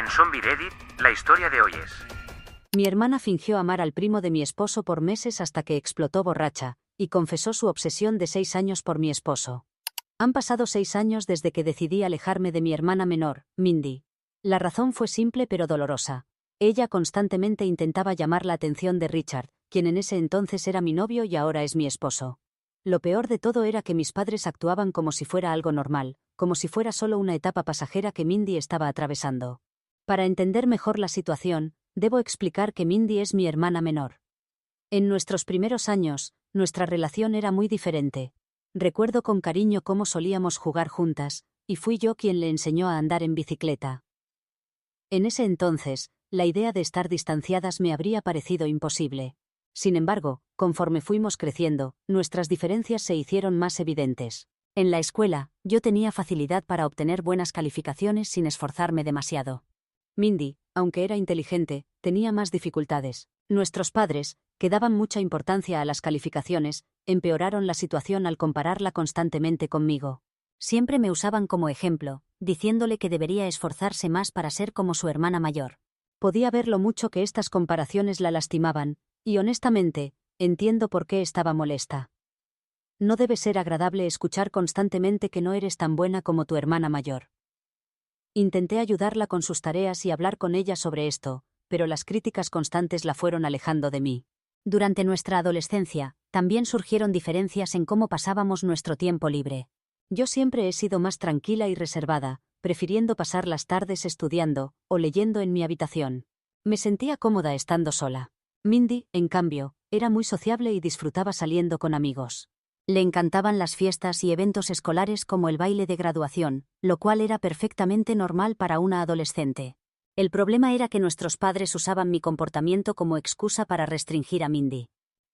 En Zombie Reddit, la historia de hoy es: Mi hermana fingió amar al primo de mi esposo por meses hasta que explotó borracha, y confesó su obsesión de 6 años por mi esposo. Han pasado 6 años desde que decidí alejarme de mi hermana menor, Mindy. La razón fue simple pero dolorosa. Ella constantemente intentaba llamar la atención de Richard, quien en ese entonces era mi novio y ahora es mi esposo. Lo peor de todo era que mis padres actuaban como si fuera algo normal, como si fuera solo una etapa pasajera que Mindy estaba atravesando. Para entender mejor la situación, debo explicar que Mindy es mi hermana menor. En nuestros primeros años, nuestra relación era muy diferente. Recuerdo con cariño cómo solíamos jugar juntas, y fui yo quien le enseñó a andar en bicicleta. En ese entonces, la idea de estar distanciadas me habría parecido imposible. Sin embargo, conforme fuimos creciendo, nuestras diferencias se hicieron más evidentes. En la escuela, yo tenía facilidad para obtener buenas calificaciones sin esforzarme demasiado. Mindy, aunque era inteligente, tenía más dificultades. Nuestros padres, que daban mucha importancia a las calificaciones, empeoraron la situación al compararla constantemente conmigo. Siempre me usaban como ejemplo, diciéndole que debería esforzarse más para ser como su hermana mayor. Podía ver lo mucho que estas comparaciones la lastimaban, y honestamente, entiendo por qué estaba molesta. No debe ser agradable escuchar constantemente que no eres tan buena como tu hermana mayor. Intenté ayudarla con sus tareas y hablar con ella sobre esto, pero las críticas constantes la fueron alejando de mí. Durante nuestra adolescencia, también surgieron diferencias en cómo pasábamos nuestro tiempo libre. Yo siempre he sido más tranquila y reservada, prefiriendo pasar las tardes estudiando o leyendo en mi habitación. Me sentía cómoda estando sola. Mindy, en cambio, era muy sociable y disfrutaba saliendo con amigos. Le encantaban las fiestas y eventos escolares como el baile de graduación, lo cual era perfectamente normal para una adolescente. El problema era que nuestros padres usaban mi comportamiento como excusa para restringir a Mindy.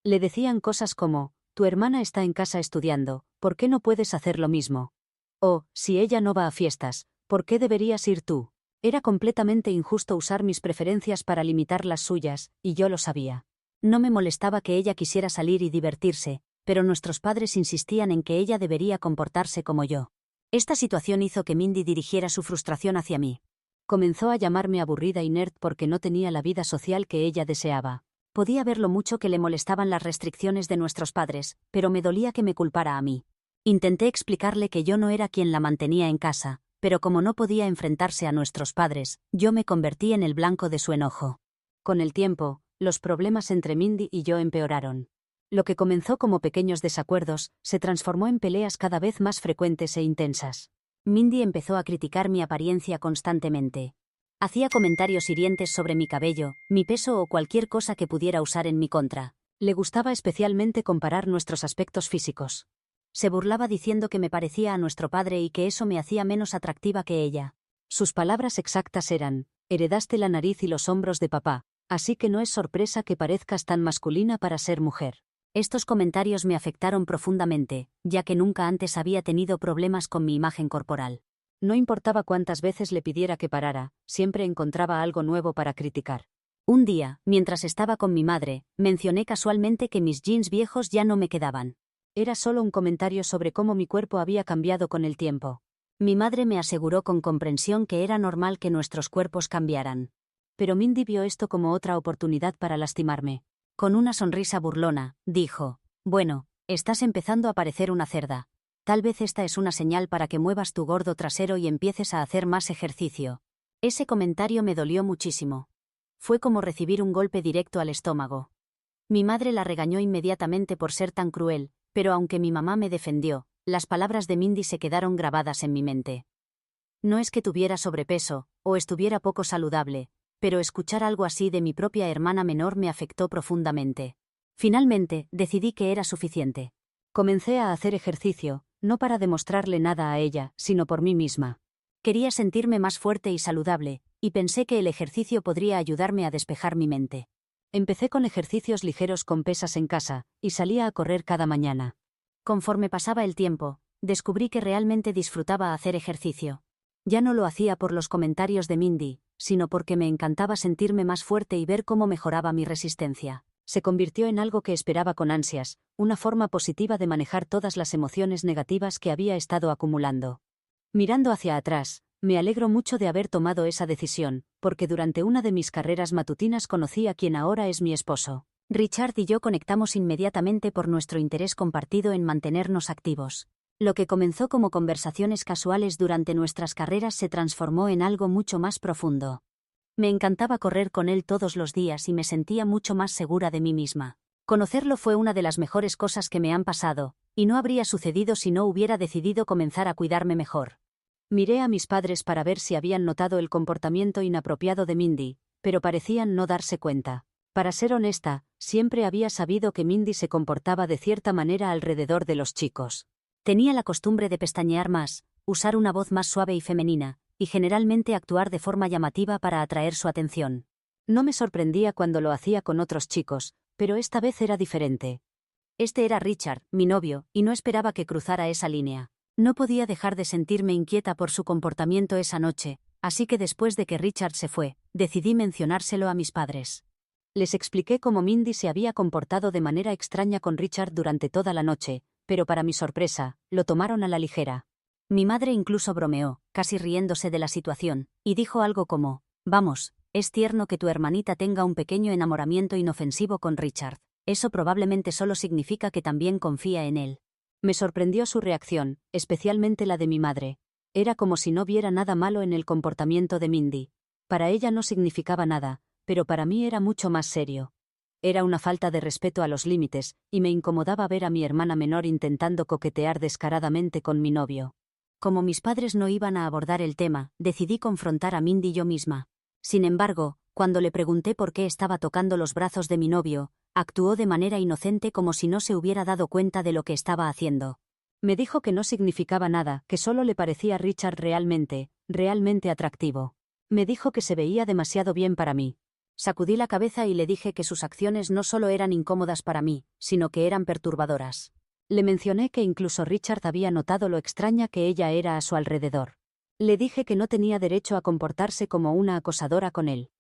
Le decían cosas como: tu hermana está en casa estudiando, ¿por qué no puedes hacer lo mismo? O, si ella no va a fiestas, ¿por qué deberías ir tú? Era completamente injusto usar mis preferencias para limitar las suyas, y yo lo sabía. No me molestaba que ella quisiera salir y divertirse, pero nuestros padres insistían en que ella debería comportarse como yo. Esta situación hizo que Mindy dirigiera su frustración hacia mí. Comenzó a llamarme aburrida y nerd porque no tenía la vida social que ella deseaba. Podía ver lo mucho que le molestaban las restricciones de nuestros padres, pero me dolía que me culpara a mí. Intenté explicarle que yo no era quien la mantenía en casa, pero como no podía enfrentarse a nuestros padres, yo me convertí en el blanco de su enojo. Con el tiempo, los problemas entre Mindy y yo empeoraron. Lo que comenzó como pequeños desacuerdos, se transformó en peleas cada vez más frecuentes e intensas. Mindy empezó a criticar mi apariencia constantemente. Hacía comentarios hirientes sobre mi cabello, mi peso o cualquier cosa que pudiera usar en mi contra. Le gustaba especialmente comparar nuestros aspectos físicos. Se burlaba diciendo que me parecía a nuestro padre y que eso me hacía menos atractiva que ella. Sus palabras exactas eran: heredaste la nariz y los hombros de papá, así que no es sorpresa que parezcas tan masculina para ser mujer. Estos comentarios me afectaron profundamente, ya que nunca antes había tenido problemas con mi imagen corporal. No importaba cuántas veces le pidiera que parara, siempre encontraba algo nuevo para criticar. Un día, mientras estaba con mi madre, mencioné casualmente que mis jeans viejos ya no me quedaban. Era solo un comentario sobre cómo mi cuerpo había cambiado con el tiempo. Mi madre me aseguró con comprensión que era normal que nuestros cuerpos cambiaran. Pero Mindy vio esto como otra oportunidad para lastimarme. Con una sonrisa burlona, dijo: bueno, estás empezando a parecer una cerda. Tal vez esta es una señal para que muevas tu gordo trasero y empieces a hacer más ejercicio. Ese comentario me dolió muchísimo. Fue como recibir un golpe directo al estómago. Mi madre la regañó inmediatamente por ser tan cruel, pero aunque mi mamá me defendió, las palabras de Mindy se quedaron grabadas en mi mente. No es que tuviera sobrepeso, o estuviera poco saludable, pero escuchar algo así de mi propia hermana menor me afectó profundamente. Finalmente, decidí que era suficiente. Comencé a hacer ejercicio, no para demostrarle nada a ella, sino por mí misma. Quería sentirme más fuerte y saludable, y pensé que el ejercicio podría ayudarme a despejar mi mente. Empecé con ejercicios ligeros con pesas en casa, y salía a correr cada mañana. Conforme pasaba el tiempo, descubrí que realmente disfrutaba hacer ejercicio. Ya no lo hacía por los comentarios de Mindy, sino porque me encantaba sentirme más fuerte y ver cómo mejoraba mi resistencia. Se convirtió en algo que esperaba con ansias, una forma positiva de manejar todas las emociones negativas que había estado acumulando. Mirando hacia atrás, Me alegro mucho de haber tomado esa decisión, porque durante una de mis carreras matutinas conocí a quien ahora es mi esposo. Richard y yo conectamos inmediatamente por nuestro interés compartido en mantenernos activos. Lo que comenzó como conversaciones casuales durante nuestras carreras se transformó en algo mucho más profundo. Me encantaba correr con él todos los días y me sentía mucho más segura de mí misma. Conocerlo fue una de las mejores cosas que me han pasado, y no habría sucedido si no hubiera decidido comenzar a cuidarme mejor. Miré a mis padres para ver si habían notado el comportamiento inapropiado de Mindy, pero parecían no darse cuenta. Para ser honesta, siempre había sabido que Mindy se comportaba de cierta manera alrededor de los chicos. Tenía la costumbre de pestañear más, usar una voz más suave y femenina, y generalmente actuar de forma llamativa para atraer su atención. No me sorprendía cuando lo hacía con otros chicos, pero esta vez era diferente. Este era Richard, mi novio, y no esperaba que cruzara esa línea. No podía dejar de sentirme inquieta por su comportamiento esa noche, así que después de que Richard se fue, decidí mencionárselo a mis padres. Les expliqué cómo Mindy se había comportado de manera extraña con Richard durante toda la noche, pero para mi sorpresa, lo tomaron a la ligera. Mi madre incluso bromeó, casi riéndose de la situación, y dijo algo como: «Vamos, es tierno que tu hermanita tenga un pequeño enamoramiento inofensivo con Richard. Eso probablemente solo significa que también confía en él». Me sorprendió su reacción, especialmente la de mi madre. Era como si no viera nada malo en el comportamiento de Mindy. Para ella no significaba nada, pero para mí era mucho más serio. Era una falta de respeto a los límites, y me incomodaba ver a mi hermana menor intentando coquetear descaradamente con mi novio. Como mis padres no iban a abordar el tema, decidí confrontar a Mindy yo misma. Sin embargo, cuando le pregunté por qué estaba tocando los brazos de mi novio, actuó de manera inocente como si no se hubiera dado cuenta de lo que estaba haciendo. Me dijo que no significaba nada, que solo le parecía a Richard realmente atractivo. Me dijo que se veía demasiado bien para mí. Sacudí la cabeza y le dije que sus acciones no solo eran incómodas para mí, sino que eran perturbadoras. Le mencioné que incluso Richard había notado lo extraña que ella era a su alrededor. Le dije que no tenía derecho a comportarse como una acosadora con él.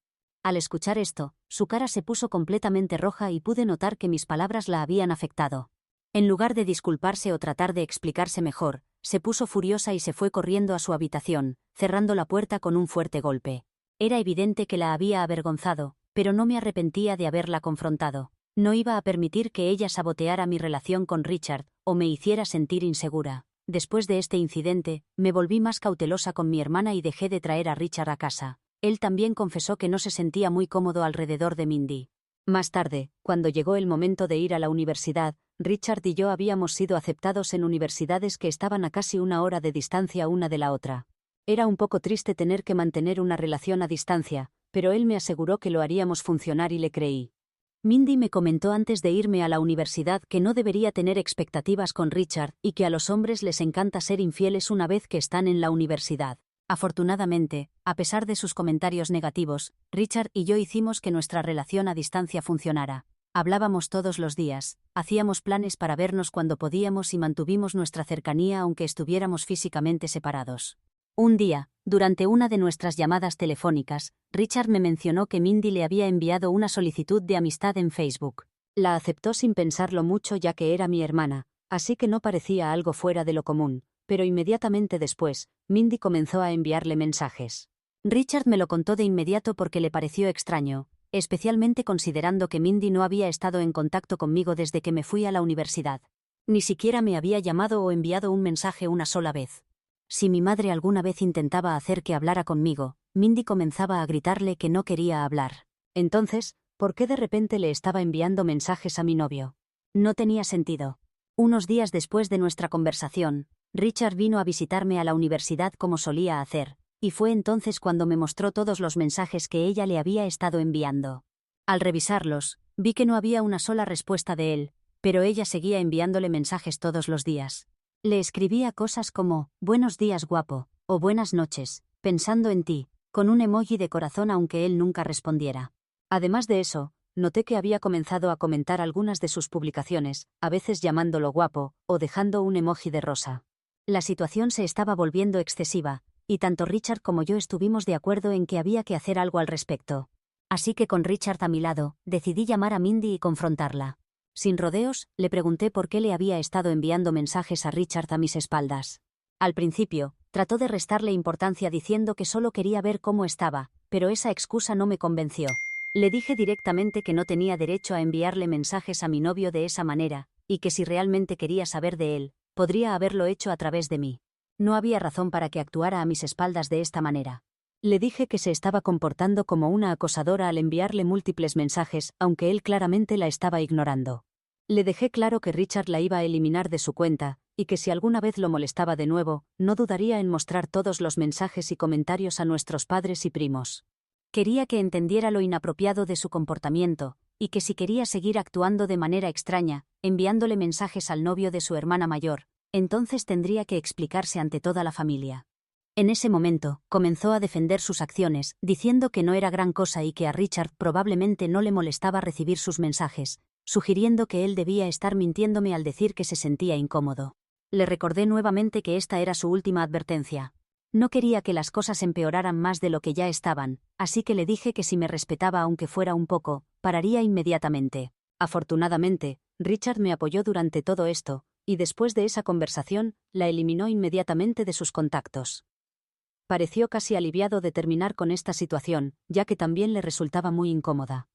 Al escuchar esto, su cara se puso completamente roja y pude notar que mis palabras la habían afectado. En lugar de disculparse o tratar de explicarse mejor, se puso furiosa y se fue corriendo a su habitación, cerrando la puerta con un fuerte golpe. Era evidente que la había avergonzado, pero no me arrepentía de haberla confrontado. No iba a permitir que ella saboteara mi relación con Richard, o me hiciera sentir insegura. Después de este incidente, me volví más cautelosa con mi hermana y dejé de traer a Richard a casa. Él también confesó que no se sentía muy cómodo alrededor de Mindy. Más tarde, cuando llegó el momento de ir a la universidad, Richard y yo habíamos sido aceptados en universidades que estaban a casi una hora de distancia una de la otra. Era un poco triste tener que mantener una relación a distancia, pero él me aseguró que lo haríamos funcionar y le creí. Mindy me comentó antes de irme a la universidad que no debería tener expectativas con Richard y que a los hombres les encanta ser infieles una vez que están en la universidad. Afortunadamente, a pesar de sus comentarios negativos, Richard y yo hicimos que nuestra relación a distancia funcionara. Hablábamos todos los días, hacíamos planes para vernos cuando podíamos y mantuvimos nuestra cercanía aunque estuviéramos físicamente separados. Un día, durante una de nuestras llamadas telefónicas, Richard me mencionó que Mindy le había enviado una solicitud de amistad en Facebook. La aceptó sin pensarlo mucho ya que era mi hermana, así que no parecía algo fuera de lo común, pero inmediatamente después, Mindy comenzó a enviarle mensajes. Richard me lo contó de inmediato porque le pareció extraño, especialmente considerando que Mindy no había estado en contacto conmigo desde que me fui a la universidad. Ni siquiera me había llamado o enviado un mensaje una sola vez. Si mi madre alguna vez intentaba hacer que hablara conmigo, Mindy comenzaba a gritarle que no quería hablar. Entonces, ¿por qué de repente le estaba enviando mensajes a mi novio? No tenía sentido. Unos días después de nuestra conversación, Richard vino a visitarme a la universidad como solía hacer, y fue entonces cuando me mostró todos los mensajes que ella le había estado enviando. Al revisarlos, vi que no había una sola respuesta de él, pero ella seguía enviándole mensajes todos los días. Le escribía cosas como, «Buenos días guapo», o «Buenas noches», «Pensando en ti», con un emoji de corazón aunque él nunca respondiera. Además de eso, noté que había comenzado a comentar algunas de sus publicaciones, a veces llamándolo guapo, o dejando un emoji de rosa. La situación se estaba volviendo excesiva, y tanto Richard como yo estuvimos de acuerdo en que había que hacer algo al respecto. Así que con Richard a mi lado, decidí llamar a Mindy y confrontarla. Sin rodeos, le pregunté por qué le había estado enviando mensajes a Richard a mis espaldas. Al principio, Trató de restarle importancia diciendo que solo quería ver cómo estaba, pero esa excusa no me convenció. Le dije directamente que no tenía derecho a enviarle mensajes a mi novio de esa manera, y que si realmente quería saber de él, podría haberlo hecho a través de mí. No había razón para que actuara a mis espaldas de esta manera. Le dije que se estaba comportando como una acosadora al enviarle múltiples mensajes, aunque él claramente la estaba ignorando. Le dejé claro que Richard la iba a eliminar de su cuenta, y que si alguna vez lo molestaba de nuevo, no dudaría en mostrar todos los mensajes y comentarios a nuestros padres y primos. Quería que entendiera lo inapropiado de su comportamiento, y que si quería seguir actuando de manera extraña, enviándole mensajes al novio de su hermana mayor, entonces tendría que explicarse ante toda la familia. En ese momento, comenzó a defender sus acciones, diciendo que no era gran cosa y que a Richard probablemente no le molestaba recibir sus mensajes, sugiriendo que él debía estar mintiéndome al decir que se sentía incómodo. Le recordé nuevamente que esta era su última advertencia. No quería que las cosas empeoraran más de lo que ya estaban, así que le dije que si me respetaba aunque fuera un poco, pararía inmediatamente. Afortunadamente, Richard me apoyó durante todo esto, y después de esa conversación, la eliminó inmediatamente de sus contactos. Pareció casi aliviado de terminar con esta situación, ya que también le resultaba muy incómoda.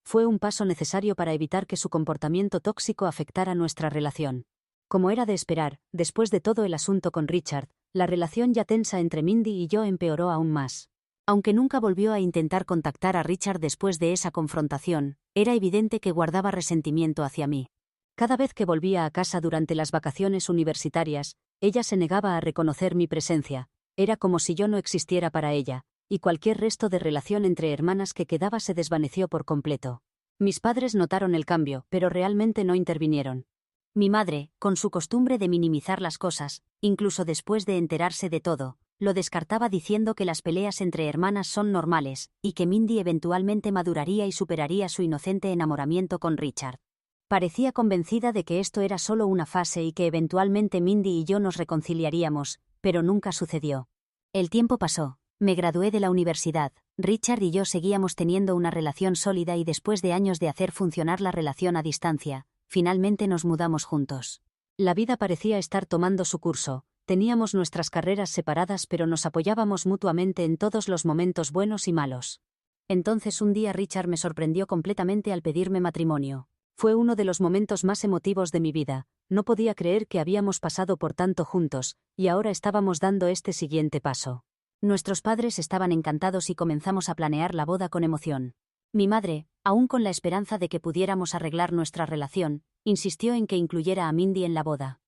Fue un paso necesario para evitar que su comportamiento tóxico afectara nuestra relación. Como era de esperar, después de todo el asunto con Richard, la relación ya tensa entre Mindy y yo empeoró aún más. Aunque nunca volvió a intentar contactar a Richard después de esa confrontación, era evidente que guardaba resentimiento hacia mí. Cada vez que volvía a casa durante las vacaciones universitarias, ella se negaba a reconocer mi presencia. Era como si yo no existiera para ella, y cualquier resto de relación entre hermanas que quedaba se desvaneció por completo. Mis padres notaron el cambio, pero realmente no intervinieron. Mi madre, con su costumbre de minimizar las cosas, incluso después de enterarse de todo, lo descartaba diciendo que las peleas entre hermanas son normales, y que Mindy eventualmente maduraría y superaría su inocente enamoramiento con Richard. Parecía convencida de que esto era solo una fase y que eventualmente Mindy y yo nos reconciliaríamos, pero nunca sucedió. El tiempo pasó, me gradué de la universidad, Richard y yo seguíamos teniendo una relación sólida y después de años de hacer funcionar la relación a distancia, finalmente nos mudamos juntos. La vida parecía estar tomando su curso, teníamos nuestras carreras separadas pero nos apoyábamos mutuamente en todos los momentos buenos y malos. Entonces un día Richard me sorprendió completamente al pedirme matrimonio. Fue uno de los momentos más emotivos de mi vida, no podía creer que habíamos pasado por tanto juntos, y ahora estábamos dando este siguiente paso. Nuestros padres estaban encantados y comenzamos a planear la boda con emoción. Mi madre, aún con la esperanza de que pudiéramos arreglar nuestra relación, insistió en que incluyera a Mindy en la boda.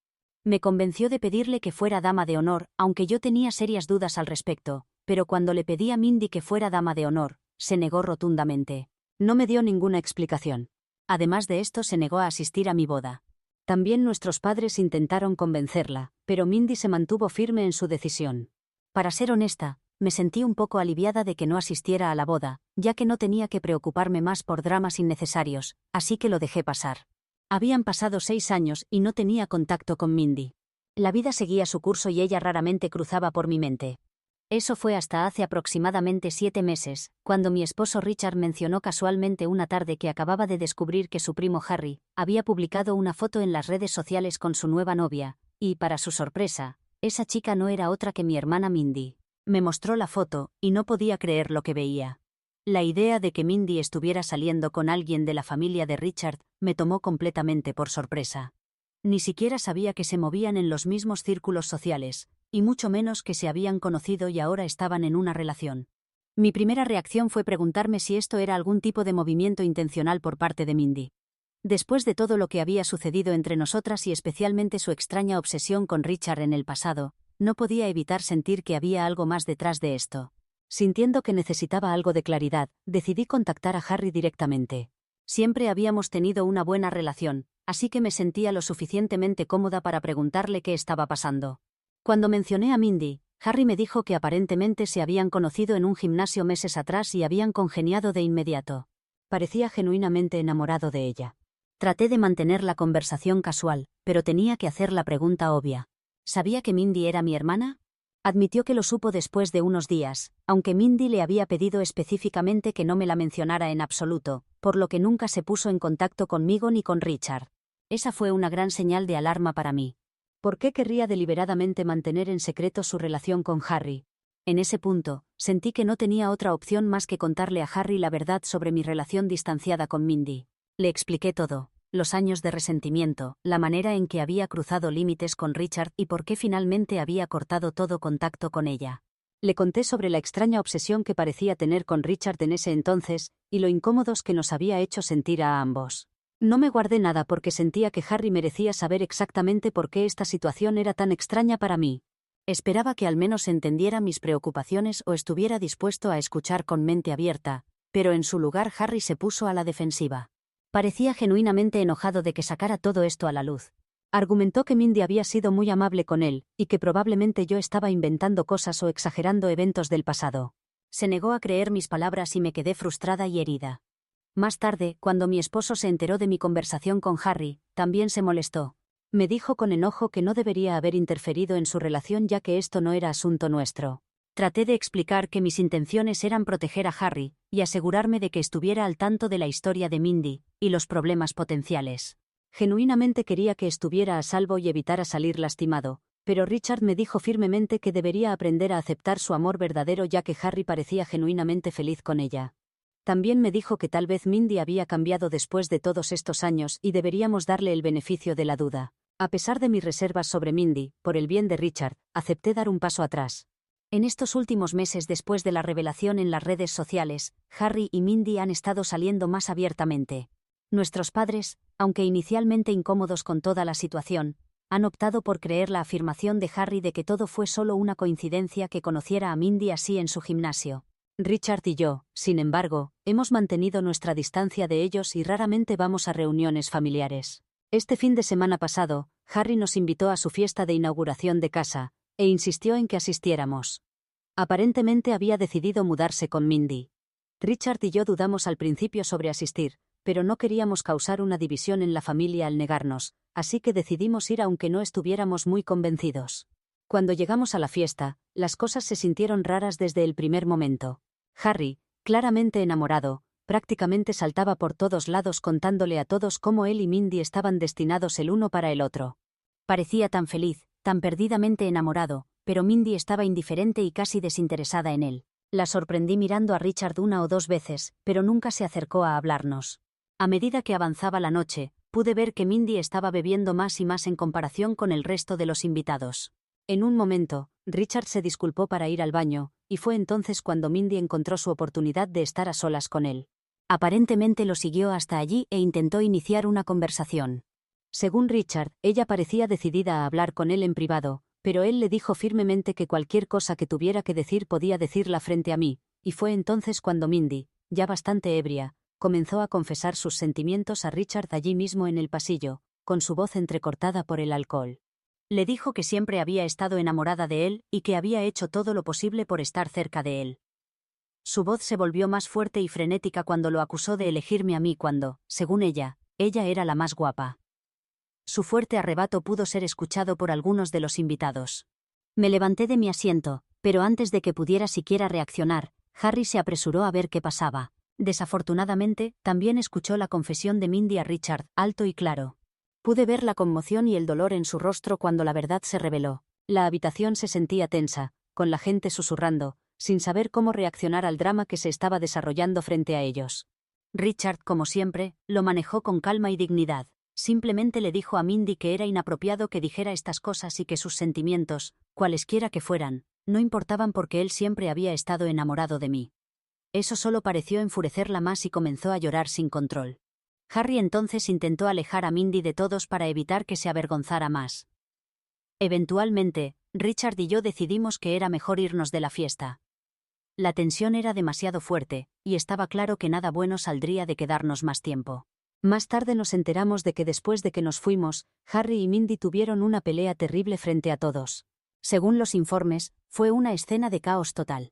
Me convenció de pedirle que fuera dama de honor, aunque yo tenía serias dudas al respecto, pero cuando le pedí a Mindy que fuera dama de honor, se negó rotundamente. No me dio ninguna explicación. Además de esto, se negó a asistir a mi boda. También nuestros padres intentaron convencerla, pero Mindy se mantuvo firme en su decisión. Para ser honesta, me sentí un poco aliviada de que no asistiera a la boda, ya que no tenía que preocuparme más por dramas innecesarios, así que lo dejé pasar. Habían pasado 6 años y no tenía contacto con Mindy. La vida seguía su curso y ella raramente cruzaba por mi mente. Eso fue hasta hace aproximadamente 7 meses, cuando mi esposo Richard mencionó casualmente una tarde que acababa de descubrir que su primo Harry había publicado una foto en las redes sociales con su nueva novia, y, para su sorpresa, esa chica no era otra que mi hermana Mindy. Me mostró la foto, y no podía creer lo que veía. La idea de que Mindy estuviera saliendo con alguien de la familia de Richard me tomó completamente por sorpresa. Ni siquiera sabía que se movían en los mismos círculos sociales, y mucho menos que se habían conocido y ahora estaban en una relación. Mi primera reacción fue preguntarme si esto era algún tipo de movimiento intencional por parte de Mindy. Después de todo lo que había sucedido entre nosotras y especialmente su extraña obsesión con Richard en el pasado, no podía evitar sentir que había algo más detrás de esto. Sintiendo que necesitaba algo de claridad, decidí contactar a Harry directamente. Siempre habíamos tenido una buena relación, así que me sentía lo suficientemente cómoda para preguntarle qué estaba pasando. Cuando mencioné a Mindy, Harry me dijo que aparentemente se habían conocido en un gimnasio meses atrás y habían congeniado de inmediato. Parecía genuinamente enamorado de ella. Traté de mantener la conversación casual, pero tenía que hacer la pregunta obvia. ¿Sabía que Mindy era mi hermana? Admitió que lo supo después de unos días, aunque Mindy le había pedido específicamente que no me la mencionara en absoluto, por lo que nunca se puso en contacto conmigo ni con Richard. Esa fue una gran señal de alarma para mí. ¿Por qué querría deliberadamente mantener en secreto su relación con Harry? En ese punto, sentí que no tenía otra opción más que contarle a Harry la verdad sobre mi relación distanciada con Mindy. Le expliqué todo, los años de resentimiento, la manera en que había cruzado límites con Richard y por qué finalmente había cortado todo contacto con ella. Le conté sobre la extraña obsesión que parecía tener con Richard en ese entonces, y lo incómodos que nos había hecho sentir a ambos. No me guardé nada porque sentía que Harry merecía saber exactamente por qué esta situación era tan extraña para mí. Esperaba que al menos entendiera mis preocupaciones o estuviera dispuesto a escuchar con mente abierta, pero en su lugar Harry se puso a la defensiva. Parecía genuinamente enojado de que sacara todo esto a la luz. Argumentó que Mindy había sido muy amable con él, y que probablemente yo estaba inventando cosas o exagerando eventos del pasado. Se negó a creer mis palabras y me quedé frustrada y herida. Más tarde, cuando mi esposo se enteró de mi conversación con Harry, también se molestó. Me dijo con enojo que no debería haber interferido en su relación ya que esto no era asunto nuestro. Traté de explicar que mis intenciones eran proteger a Harry, y asegurarme de que estuviera al tanto de la historia de Mindy, y los problemas potenciales. Genuinamente quería que estuviera a salvo y evitara salir lastimado, pero Richard me dijo firmemente que debería aprender a aceptar su amor verdadero ya que Harry parecía genuinamente feliz con ella. También me dijo que tal vez Mindy había cambiado después de todos estos años y deberíamos darle el beneficio de la duda. A pesar de mis reservas sobre Mindy, por el bien de Richard, acepté dar un paso atrás. En estos últimos meses después de la revelación en las redes sociales, Harry y Mindy han estado saliendo más abiertamente. Nuestros padres, aunque inicialmente incómodos con toda la situación, han optado por creer la afirmación de Harry de que todo fue solo una coincidencia que conociera a Mindy así en su gimnasio. Richard y yo, sin embargo, hemos mantenido nuestra distancia de ellos y raramente vamos a reuniones familiares. Este fin de semana pasado, Harry nos invitó a su fiesta de inauguración de casa, e insistió en que asistiéramos. Aparentemente había decidido mudarse con Mindy. Richard y yo dudamos al principio sobre asistir, pero no queríamos causar una división en la familia al negarnos, así que decidimos ir aunque no estuviéramos muy convencidos. Cuando llegamos a la fiesta, las cosas se sintieron raras desde el primer momento. Harry, claramente enamorado, prácticamente saltaba por todos lados contándole a todos cómo él y Mindy estaban destinados el uno para el otro. Parecía tan feliz, tan perdidamente enamorado, pero Mindy estaba indiferente y casi desinteresada en él. La sorprendí mirando a Richard una o dos veces, pero nunca se acercó a hablarnos. A medida que avanzaba la noche, pude ver que Mindy estaba bebiendo más y más en comparación con el resto de los invitados. En un momento, Richard se disculpó para ir al baño, y fue entonces cuando Mindy encontró su oportunidad de estar a solas con él. Aparentemente lo siguió hasta allí e intentó iniciar una conversación. Según Richard, ella parecía decidida a hablar con él en privado, pero él le dijo firmemente que cualquier cosa que tuviera que decir podía decirla frente a mí, y fue entonces cuando Mindy, ya bastante ebria, comenzó a confesar sus sentimientos a Richard allí mismo en el pasillo, con su voz entrecortada por el alcohol. Le dijo que siempre había estado enamorada de él y que había hecho todo lo posible por estar cerca de él. Su voz se volvió más fuerte y frenética cuando lo acusó de elegirme a mí cuando, según ella era la más guapa. Su fuerte arrebato pudo ser escuchado por algunos de los invitados. Me levanté de mi asiento, pero antes de que pudiera siquiera reaccionar, Harry se apresuró a ver qué pasaba. Desafortunadamente, también escuchó la confesión de Mindy a Richard, alto y claro. Pude ver la conmoción y el dolor en su rostro cuando la verdad se reveló. La habitación se sentía tensa, con la gente susurrando, sin saber cómo reaccionar al drama que se estaba desarrollando frente a ellos. Richard, como siempre, lo manejó con calma y dignidad. Simplemente le dijo a Mindy que era inapropiado que dijera estas cosas y que sus sentimientos, cualesquiera que fueran, no importaban porque él siempre había estado enamorado de mí. Eso solo pareció enfurecerla más y comenzó a llorar sin control. Harry entonces intentó alejar a Mindy de todos para evitar que se avergonzara más. Eventualmente, Richard y yo decidimos que era mejor irnos de la fiesta. La tensión era demasiado fuerte, y estaba claro que nada bueno saldría de quedarnos más tiempo. Más tarde nos enteramos de que después de que nos fuimos, Harry y Mindy tuvieron una pelea terrible frente a todos. Según los informes, fue una escena de caos total.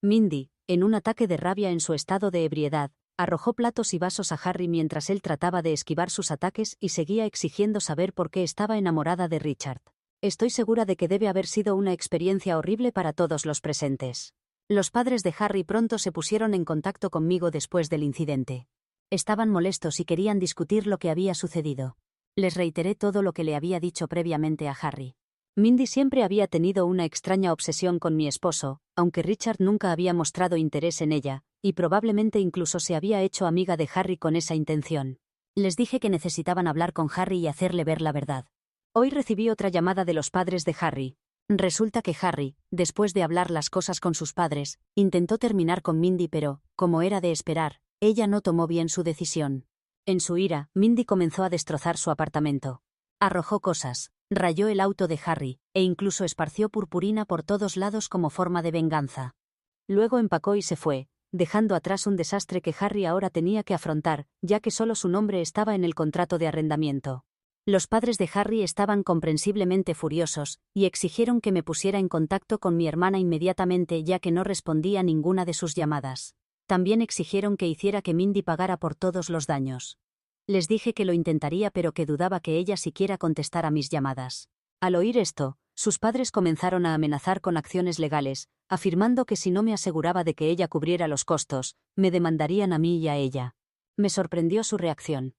Mindy, en un ataque de rabia en su estado de ebriedad, arrojó platos y vasos a Harry mientras él trataba de esquivar sus ataques y seguía exigiendo saber por qué estaba enamorada de Richard. Estoy segura de que debe haber sido una experiencia horrible para todos los presentes. Los padres de Harry pronto se pusieron en contacto conmigo después del incidente. Estaban molestos y querían discutir lo que había sucedido. Les reiteré todo lo que le había dicho previamente a Harry. Mindy siempre había tenido una extraña obsesión con mi esposo, aunque Richard nunca había mostrado interés en ella, y probablemente incluso se había hecho amiga de Harry con esa intención. Les dije que necesitaban hablar con Harry y hacerle ver la verdad. Hoy recibí otra llamada de los padres de Harry. Resulta que Harry, después de hablar las cosas con sus padres, intentó terminar con Mindy pero, como era de esperar, ella no tomó bien su decisión. En su ira, Mindy comenzó a destrozar su apartamento. Arrojó cosas, rayó el auto de Harry, e incluso esparció purpurina por todos lados como forma de venganza. Luego empacó y se fue, dejando atrás un desastre que Harry ahora tenía que afrontar, ya que solo su nombre estaba en el contrato de arrendamiento. Los padres de Harry estaban comprensiblemente furiosos, y exigieron que me pusiera en contacto con mi hermana inmediatamente ya que no respondía a ninguna de sus llamadas. También exigieron que hiciera que Mindy pagara por todos los daños. Les dije que lo intentaría pero que dudaba que ella siquiera contestara mis llamadas. Al oír esto, sus padres comenzaron a amenazar con acciones legales, afirmando que si no me aseguraba de que ella cubriera los costos, me demandarían a mí y a ella. Me sorprendió su reacción.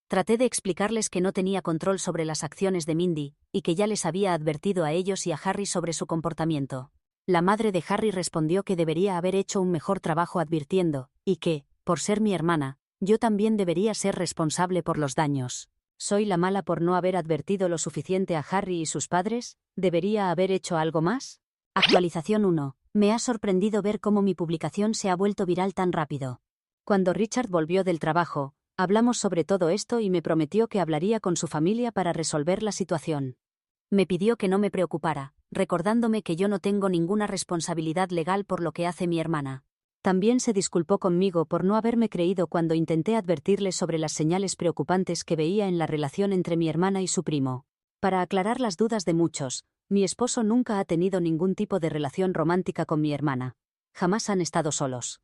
Traté de explicarles que no tenía control sobre las acciones de Mindy, y que ya les había advertido a ellos y a Harry sobre su comportamiento. La madre de Harry respondió que debería haber hecho un mejor trabajo advirtiendo, y que, por ser mi hermana, yo también debería ser responsable por los daños. ¿Soy la mala por no haber advertido lo suficiente a Harry y sus padres? ¿Debería haber hecho algo más? Actualización 1. Me ha sorprendido ver cómo mi publicación se ha vuelto viral tan rápido. Cuando Richard volvió del trabajo, hablamos sobre todo esto y me prometió que hablaría con su familia para resolver la situación. Me pidió que no me preocupara, recordándome que yo no tengo ninguna responsabilidad legal por lo que hace mi hermana. También se disculpó conmigo por no haberme creído cuando intenté advertirle sobre las señales preocupantes que veía en la relación entre mi hermana y su primo. Para aclarar las dudas de muchos, mi esposo nunca ha tenido ningún tipo de relación romántica con mi hermana. Jamás han estado solos.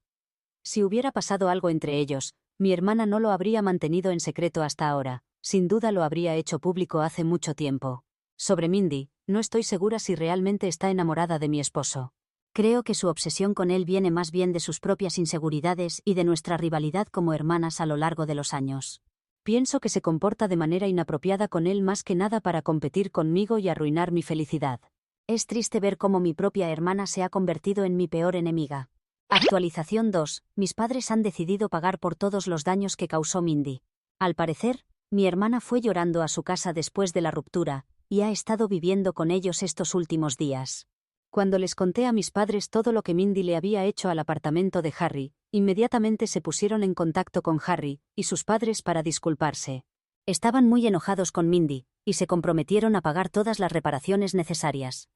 Si hubiera pasado algo entre ellos, mi hermana no lo habría mantenido en secreto hasta ahora, sin duda lo habría hecho público hace mucho tiempo. Sobre Mindy, no estoy segura si realmente está enamorada de mi esposo. Creo que su obsesión con él viene más bien de sus propias inseguridades y de nuestra rivalidad como hermanas a lo largo de los años. Pienso que se comporta de manera inapropiada con él más que nada para competir conmigo y arruinar mi felicidad. Es triste ver cómo mi propia hermana se ha convertido en mi peor enemiga. Actualización 2. Mis padres han decidido pagar por todos los daños que causó Mindy. Al parecer, mi hermana fue llorando a su casa después de la ruptura, y ha estado viviendo con ellos estos últimos días. Cuando les conté a mis padres todo lo que Mindy le había hecho al apartamento de Harry, inmediatamente se pusieron en contacto con Harry y sus padres para disculparse. Estaban muy enojados con Mindy, y se comprometieron a pagar todas las reparaciones necesarias.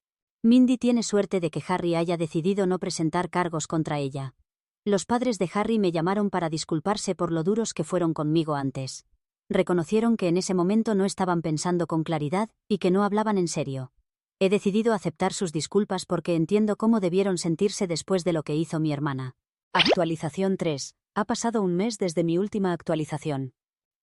Mindy tiene suerte de que Harry haya decidido no presentar cargos contra ella. Los padres de Harry me llamaron para disculparse por lo duros que fueron conmigo antes. Reconocieron que en ese momento no estaban pensando con claridad y que no hablaban en serio. He decidido aceptar sus disculpas porque entiendo cómo debieron sentirse después de lo que hizo mi hermana. Actualización 3. Ha pasado un mes desde mi última actualización.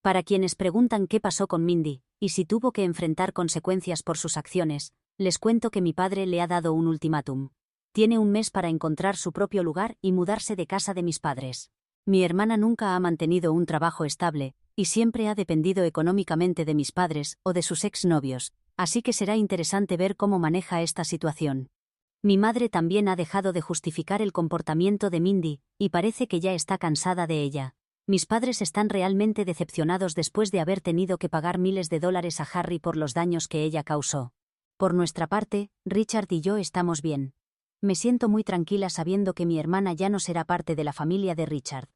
Para quienes preguntan qué pasó con Mindy, y si tuvo que enfrentar consecuencias por sus acciones, les cuento que mi padre le ha dado un ultimátum. Tiene un mes para encontrar su propio lugar y mudarse de casa de mis padres. Mi hermana nunca ha mantenido un trabajo estable, y siempre ha dependido económicamente de mis padres o de sus exnovios, así que será interesante ver cómo maneja esta situación. Mi madre también ha dejado de justificar el comportamiento de Mindy, y parece que ya está cansada de ella. Mis padres están realmente decepcionados después de haber tenido que pagar miles de dólares a Harry por los daños que ella causó. Por nuestra parte, Richard y yo estamos bien. Me siento muy tranquila sabiendo que mi hermana ya no será parte de la familia de Richard.